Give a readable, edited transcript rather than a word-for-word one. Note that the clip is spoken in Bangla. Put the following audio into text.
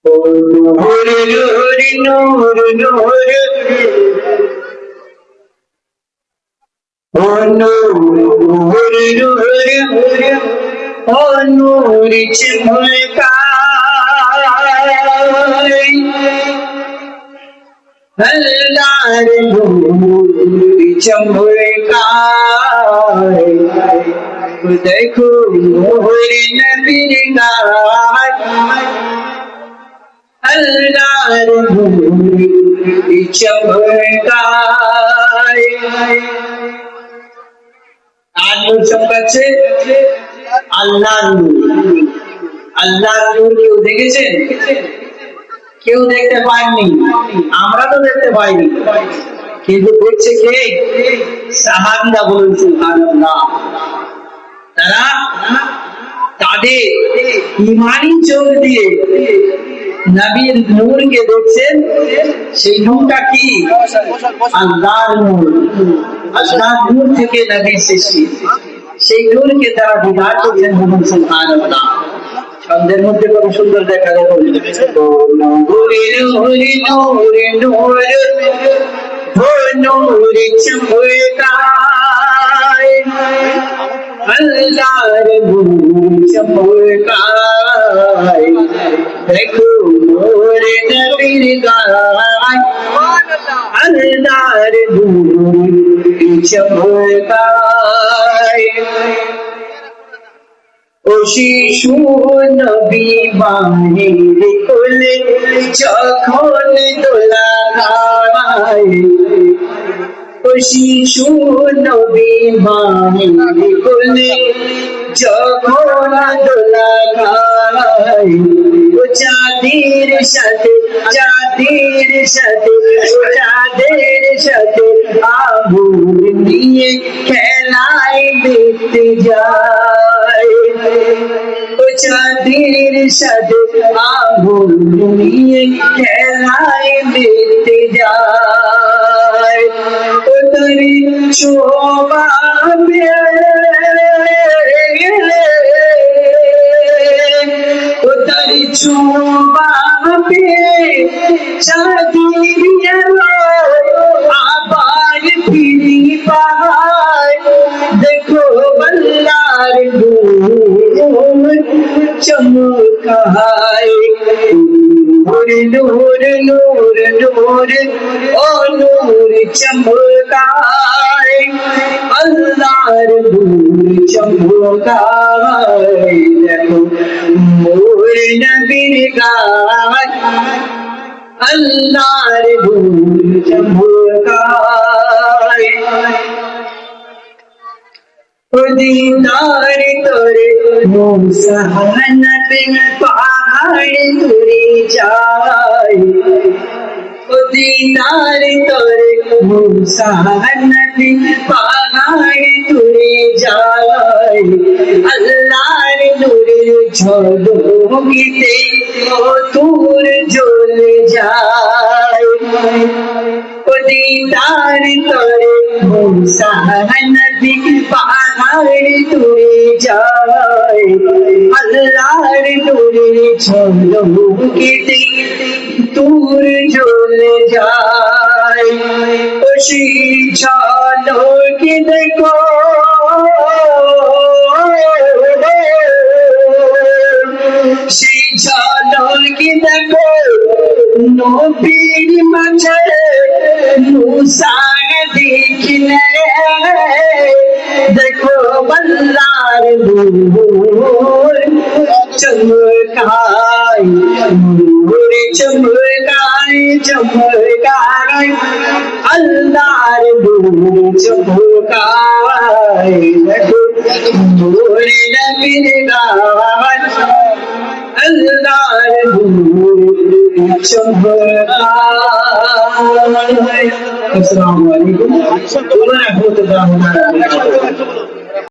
নূর নূর নূর নূর ও নূর নূর ও নূর চমকায় अल्लाहर नूर चमकाए देखो नूर नबीर गाय अल्लाहर नूर चमकाए आज नूर चमकाচ্ছে আল্লাহর নূর আল্লাহর নূর কেউ দেখেছেন কেউ দেখতে পায়নি আমরা তো দেখতে পাইনি কিন্তু দেখছে কে সাহাবীরা বলেন সুবহানাল্লাহ তারা তাদের ঈমানি চোখ দিয়ে নবীর নূরকে দেখছেন সেই নূরটা কি আল্লাহর নূর আল্লাহর নূর থেকে নবীর সৃষ্টি সেই নূরকে তারা দিদার করছেন বলুন সুবহানাল্লাহ ছন্দের মধ্যে কত সুন্দর দেখা যায় নূরে নূরে নূরে নূরে ও নূরে চমকায় আল্লাহর নূর চমকায় দেখো নূরে নবীর গায় আল্লাহর নূর চমকায় ও শিশু নবী বাহির কোলে যখন দোলা খায় ও শিশু নবী বাহির কোলে যখন দোলা খায় ও চাঁদের সাথে আগুন নিয়ে খেলায় দেখতে যায় ও চাঁদের সাথে আগুন নিয়ে খেলায় দেখতে যায় ও তারি শোভা ও তারি শোভা চাঁদের আবার ফিরি পায় দেখো আল্লাহর নূর চমকায় নূর নূর নূর নূর ও নূর চমকায় আল্লাহর নূর চমকায় দেখো মোর নবীর গায় আল্লাহর নূর চমকায় दीदार तोरे मूसा नबी पहाड़ तुरी जाए दीदार तोरे मूसा नबी पहाड़ तुरी जाए अल्लाहर नूरेर झलकिते ओ दूर জ্বলে যায় दीदार तोरे मूसा नबी पहाड़ तुरे जाए अल्लाहर नूरेर झलकिते दूर জ্বলে যায় ও সেই ঝলকে দেখো সেই ঝলকে দেখো নবীর মাঝে मूसा देखने देखो अल्लाहर नूर चमकाए नूर चमकाए चमकाए अल्लाहर नूर चमकाए देखो नूर नबीर गाय अल्लाहर नूर चमकाए। अस्सलामु अलैकुम व रहमतुल्लाहि व बरकातुहू।